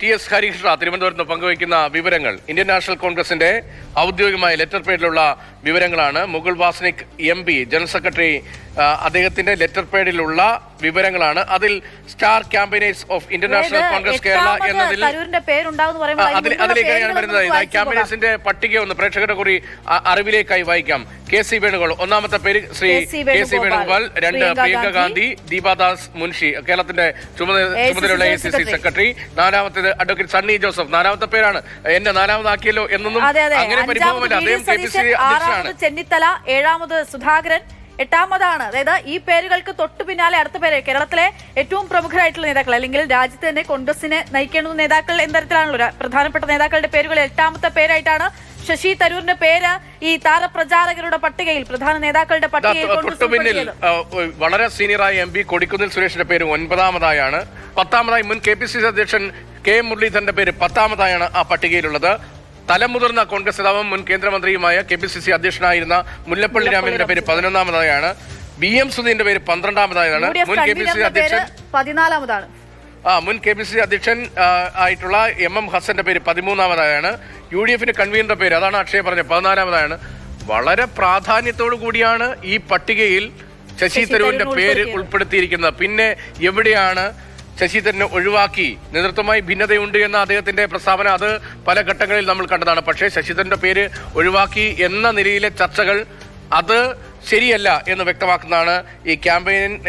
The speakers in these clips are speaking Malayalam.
TS ഹരികൃഷ്ണ തിരുവനന്തപുരത്ത് പങ്കുവയ്ക്കുന്ന വിവരങ്ങൾ ഇന്ത്യൻ നാഷണൽ കോൺഗ്രസിന്റെ ഔദ്യോഗികമായ ലെറ്റർ പേഡിലുള്ള വിവരങ്ങളാണ്. Mukul Wasnik MP general secretary അദ്ദേഹത്തിന്റെ ലെറ്റർ പേഡിലുള്ള വിവരങ്ങളാണ്. അതിൽ star campaigners of Indian National Congress Kerala എന്നതിൽ അതിലേക്കാണ് ഞാൻ വരുന്നത്. ക്യാമ്പയിനേഴ്സിന്റെ പട്ടിക ഒന്ന് പ്രേക്ഷകരുടെ കൂടി അറിവിലേക്കായി വായിക്കാം. KC വേണുഗോപാൽ ഒന്നാമത്തെ പേര് ശ്രീ KC വേണുഗോപാൽ, 2 പ്രിയങ്ക ഗാന്ധി, ദീപാദാസ് മുൻഷി കേരളത്തിന്റെ ചുമതലയുള്ള ACC സെക്രട്ടറി, 4ാമത്തേത് അഡ്വക്കേറ്റ് സണ്ണി ജോസഫ്, 4ാമത്തെ പേരാണ് എന്നെ 4ാമതാക്കിയല്ലോ എന്നൊന്നും അങ്ങനെ പരിഭവമല്ല. അദ്ദേഹം KPCC അധ്യക്ഷനാണ്. ചെന്നിത്തല, 7ാമത് സുധാകരൻ, 8ാമതാണ്. അതായത് ഈ പേരുകൾക്ക് തൊട്ടു പിന്നാലെ അടുത്ത പേര് കേരളത്തിലെ ഏറ്റവും പ്രമുഖരായിട്ടുള്ള നേതാക്കൾ അല്ലെങ്കിൽ രാജ്യത്ത് തന്നെ കോൺഗ്രസിനെ നയിക്കേണ്ടുന്ന നേതാക്കൾ എന്ന തരത്തിലാണല്ലോ പ്രധാനപ്പെട്ട നേതാക്കളുടെ പേരുകൾ 8ാമത്തെ പേരായിട്ടാണ് ശശി തരൂരിന്റെ പേര് ഈ താരപ്രചാരകരുടെ പട്ടികയിൽ പ്രധാന നേതാക്കളുടെ പട്ടികയിൽ വളരെ സീനിയറായ MP കൊടിക്കുന്നിൽ സുരേഷിന്റെ പേര് 9ാമതായാണ്. 10ാമതായി മുൻ KPCC അധ്യക്ഷൻ K മുരളീധരന്റെ പേര് 10ാമതായാണ് ആ പട്ടികയിലുള്ളത്. തലമുതിർന്ന കോൺഗ്രസ് നേതാവും മുൻ കേന്ദ്രമന്ത്രിയുമായ KPCC അധ്യക്ഷനായിരുന്ന മുല്ലപ്പള്ളി രാമചന്ദ്രന്റെ പേര് 11ാമതായാണ്. BM സുധീന്റെ പേര് 12ാമതായാണ്. മുൻ KPCC അധ്യക്ഷൻ 14ാമതാണ്. മുൻ KPCC അധ്യക്ഷൻ ആയിട്ടുള്ള MM ഹസന്റെ പേര് 13ാമതായാണ്. UDF കൺവീനറുടെ പേര്, അതാണ് അക്ഷയ് പറഞ്ഞത്, 14ാമതായാണ്. വളരെ പ്രാധാന്യത്തോടു കൂടിയാണ് ഈ പട്ടികയിൽ ശശി തരൂരിന്റെ പേര് ഉൾപ്പെടുത്തിയിരിക്കുന്നത്. പിന്നെ എവിടെയാണ് ശശി തരൂരിനെ ഒഴിവാക്കി? നേതൃത്വമായി ഭിന്നതയുണ്ട് എന്ന അദ്ദേഹത്തിന്റെ പ്രസ്താവന അത് പല ഘട്ടങ്ങളിൽ നമ്മൾ കണ്ടതാണ്. പക്ഷേ ശശി തരൂരിന്റെ പേര് ഒഴിവാക്കി എന്ന നിലയിലെ ചർച്ചകൾ അത് ശരിയല്ല എന്ന് വ്യക്തമാക്കുന്നതാണ് ഈ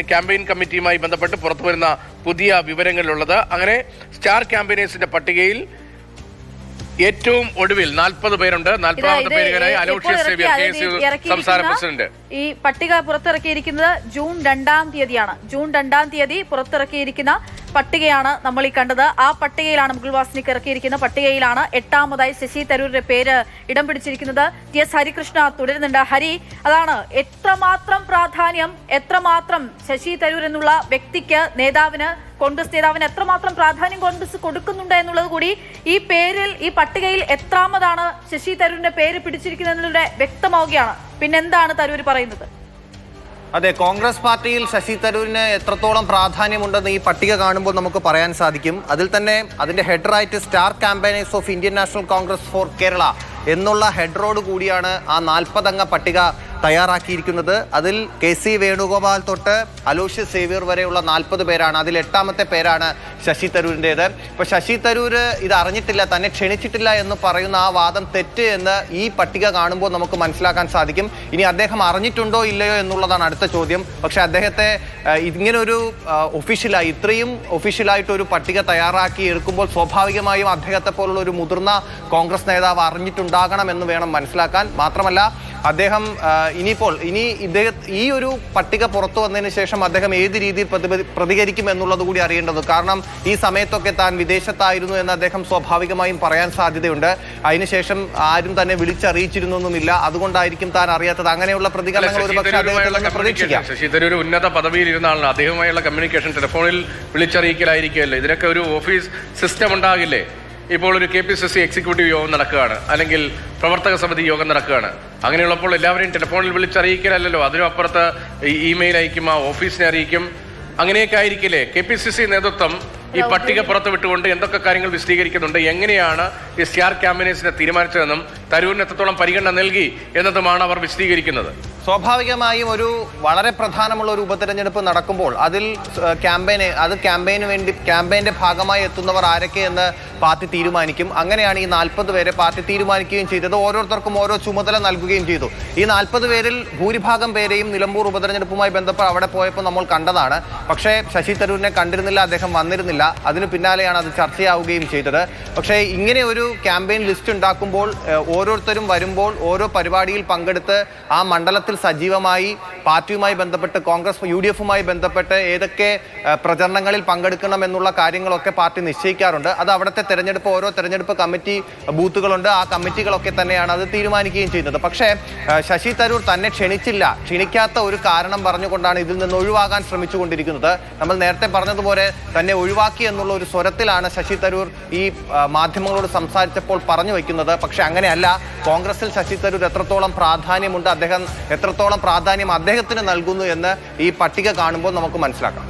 ക്യാമ്പയിൻ കമ്മിറ്റിയുമായി ബന്ധപ്പെട്ട് പുറത്തുവരുന്ന പുതിയ വിവരങ്ങളിലുള്ളത്. അങ്ങനെ സ്റ്റാർ ക്യാമ്പയിനേഴ്സിന്റെ പട്ടികയിൽ ഏറ്റവും ഒടുവിൽ 40 പേരുണ്ട്. 40ാമത്തെ പേരുകാരായി അലോഷ്യസ് സേവ്യർ KSU സംസ്ഥാന പ്രസിഡന്റ്. ഈ പട്ടിക പുറത്തിറക്കിയിരിക്കുന്നത് ജൂൺ 2-ാം തീയതിയാണ്. ജൂൺ 2-ാം തീയതി പുറത്തിറക്കിയിരിക്കുന്ന പട്ടികയാണ് നമ്മൾ ഈ കണ്ടത്. ആ പട്ടികയിലാണ് മുകുൾ വാസ്നിക് ഇറക്കിയിരിക്കുന്ന പട്ടികയിലാണ് 8ാമതായി ശശി തരൂരിന്റെ പേര് ഇടം പിടിച്ചിരിക്കുന്നത്. TS ഹരികൃഷ്ണ തുടരുന്നുണ്ട്. ഹരി, അതാണ് എത്രമാത്രം പ്രാധാന്യം, എത്രമാത്രം ശശി തരൂർ എന്നുള്ള വ്യക്തിക്ക്, നേതാവിന്, കോൺഗ്രസ് നേതാവിന് എത്രമാത്രം പ്രാധാന്യം കോൺഗ്രസ് കൊടുക്കുന്നുണ്ട് എന്നുള്ളത് കൂടി ഈ പേരിൽ, ഈ പട്ടികയിൽ എത്രാമതാണ് ശശി തരൂരിന്റെ പേര് പിടിച്ചിരിക്കുന്നതിലൂടെ വ്യക്തമാവുകയാണ്. പിന്നെന്താണ് തരൂർ പറയുന്നത്? അതെ, കോൺഗ്രസ് പാർട്ടിയിൽ ശശി തരൂരിന് എത്രത്തോളം പ്രാധാന്യമുണ്ടെന്ന് ഈ പട്ടിക കാണുമ്പോൾ നമുക്ക് പറയാൻ സാധിക്കും. അതിൽ തന്നെ അതിന്റെ ഹെഡറായിട്ട് star campaigners of Indian National Congress for Kerala എന്നുള്ള ഹെഡറോട് കൂടിയാണ് ആ 40 അംഗ പട്ടിക തയ്യാറാക്കിയിരിക്കുന്നത്. അതിൽ KC വേണുഗോപാൽ തൊട്ട് അലോഷ്യസ് സേവ്യർ വരെയുള്ള 40 പേരാണ്. അതിൽ 8ാമത്തെ പേരാണ് ശശി തരൂരിൻ്റേത്. ഇപ്പോൾ ശശി തരൂർ ഇത് അറിഞ്ഞിട്ടില്ല, തന്നെ ക്ഷണിച്ചിട്ടില്ല എന്ന് പറയുന്ന ആ വാദം തെറ്റ് എന്ന് ഈ പട്ടിക കാണുമ്പോൾ നമുക്ക് മനസ്സിലാക്കാൻ സാധിക്കും. ഇനി അദ്ദേഹം അറിഞ്ഞിട്ടുണ്ടോ ഇല്ലയോ എന്നുള്ളതാണ് അടുത്ത ചോദ്യം. പക്ഷേ അദ്ദേഹത്തെ ഇങ്ങനൊരു ഇത്രയും ഒഫീഷ്യലായിട്ടൊരു പട്ടിക തയ്യാറാക്കി എടുക്കുമ്പോൾ സ്വാഭാവികമായും അദ്ദേഹത്തെ പോലുള്ള ഒരു മുതിർന്ന കോൺഗ്രസ് നേതാവ് അറിഞ്ഞിട്ടുണ്ടാകണം എന്ന് വേണം മനസ്സിലാക്കാൻ. മാത്രമല്ല അദ്ദേഹം ഇനി ഈ ഒരു പട്ടിക പുറത്തു വന്നതിന് ശേഷം അദ്ദേഹം ഏത് രീതിയിൽ പ്രതികരിക്കും എന്നുള്ളത് കൂടി അറിയേണ്ടത്. കാരണം ഈ സമയത്തൊക്കെ താൻ വിദേശത്തായിരുന്നു എന്ന് അദ്ദേഹം സ്വാഭാവികമായും പറയാൻ സാധ്യതയുണ്ട്. അതിനുശേഷം ആരും തന്നെ വിളിച്ചറിയിച്ചിരുന്നൊന്നുമില്ല, അതുകൊണ്ടായിരിക്കും താൻ അറിയാത്തത്. അങ്ങനെയുള്ള പ്രതികരണങ്ങൾ ഒരുപക്ഷെ അദ്ദേഹത്തെ പ്രതീക്ഷിക്കാം. ശശി തരൂർ ഉന്നത പദവിയിൽ ഇരുന്ന ആളാണ്. അദ്ദേഹവുമായുള്ള കമ്മ്യൂണിക്കേഷൻ ടെലിഫോണിൽ വിളിച്ചറിയിക്കലായിരിക്കുമല്ലോ. ഇതിനൊക്കെ ഒരു ഓഫീസ് സിസ്റ്റം ഉണ്ടാകില്ലേ? ഇപ്പോൾ ഒരു KPCC എക്സിക്യൂട്ടീവ് യോഗം നടക്കുകയാണ്, അല്ലെങ്കിൽ പ്രവർത്തക സമിതി യോഗം നടക്കുകയാണ്. അങ്ങനെയുള്ളപ്പോൾ എല്ലാവരെയും ടെലിഫോണിൽ വിളിച്ചറിയിക്കലല്ലോ. അതിനും അപ്പുറത്ത് ഇമെയിൽ അയക്കും, ആ ഓഫീസിനെ അറിയിക്കും. അങ്ങനെയൊക്കെ ആയിരിക്കില്ലേ KPCC നേതൃത്വം ഈ പട്ടിക പുറത്തു വിട്ടുകൊണ്ട് എന്തൊക്കെ കാര്യങ്ങൾ വിശദീകരിക്കുന്നുണ്ട്? എങ്ങനെയാണ് ഈ സ്റ്റാർ ക്യാമ്പയിനേഴ്സിനെ തീരുമാനിച്ചതെന്നും തരൂരിന് എത്രത്തോളം പരിഗണന നൽകി എന്നതുമാണ് അവർ വിശദീകരിക്കുന്നത്. സ്വാഭാവികമായും ഒരു വളരെ പ്രധാനമുള്ള ഒരു ഉപതെരഞ്ഞെടുപ്പ് നടക്കുമ്പോൾ അതിൽ ക്യാമ്പയിന്റെ ഭാഗമായി എത്തുന്നവർ ആരൊക്കെ എന്ന് പാർട്ടി തീരുമാനിക്കും. അങ്ങനെയാണ് ഈ 40 പേരെ പാർട്ടി തീരുമാനിക്കുകയും ചെയ്തത്. ഓരോരുത്തർക്കും ഓരോ ചുമതല നൽകുകയും ചെയ്തു. ഈ 40 പേരിൽ ഭൂരിഭാഗം പേരെയും നിലമ്പൂർ ഉപതെരഞ്ഞെടുപ്പുമായി ബന്ധപ്പെട്ട് അവിടെ പോയപ്പോൾ നമ്മൾ കണ്ടതാണ്. പക്ഷേ ശശി തരൂരിനെ കണ്ടിരുന്നില്ല, അദ്ദേഹം വന്നിരുന്നില്ല. അതിന് പിന്നാലെയാണ് അത് ചർച്ചയാവുകയും ചെയ്തത്. പക്ഷേ ഇങ്ങനെ ഒരു ക്യാമ്പയിൻ ലിസ്റ്റ് ഉണ്ടാക്കുമ്പോൾ ഓരോരുത്തരും വരുമ്പോൾ ഓരോ പരിപാടിയിൽ പങ്കെടുത്ത് ആ മണ്ഡലത്തിൽ സജീവമായി പാർട്ടിയുമായി ബന്ധപ്പെട്ട് കോൺഗ്രസ് UDFുമായി ബന്ധപ്പെട്ട് ഏതൊക്കെ പ്രചരണങ്ങളിൽ പങ്കെടുക്കണം എന്നുള്ള കാര്യങ്ങളൊക്കെ പാർട്ടി നിശ്ചയിക്കാറുണ്ട്. അത് അവിടുത്തെ ഓരോ തെരഞ്ഞെടുപ്പ് കമ്മിറ്റി ബൂത്തുകളുണ്ട്, ആ കമ്മിറ്റികളൊക്കെ തന്നെയാണ് അത് തീരുമാനിക്കുകയും ചെയ്യുന്നത്. പക്ഷേ ശശി തരൂർ തന്നെ ക്ഷണിക്കാത്ത ഒരു കാരണം പറഞ്ഞുകൊണ്ടാണ് ഇതിൽ നിന്ന് ഒഴിവാകാൻ ശ്രമിച്ചുകൊണ്ടിരിക്കുന്നത്. നമ്മൾ നേരത്തെ പറഞ്ഞതുപോലെ തന്നെ ഒഴിവാക്കി എന്നുള്ള ഒരു സ്വരത്തിലാണ് ശശി തരൂർ ഈ മാധ്യമങ്ങളോട് സംസാരിച്ചപ്പോൾ പറഞ്ഞു വയ്ക്കുന്നത്. പക്ഷെ അങ്ങനെയല്ല. കോൺഗ്രസിൽ ശശി തരൂർ എത്രത്തോളം പ്രാധാന്യമുണ്ട്, എത്രത്തോളം പ്രാധാന്യം അദ്ദേഹത്തിന് നൽകുന്നു എന്ന് ഈ പട്ടിക കാണുമ്പോൾ നമുക്ക് മനസ്സിലാക്കാം.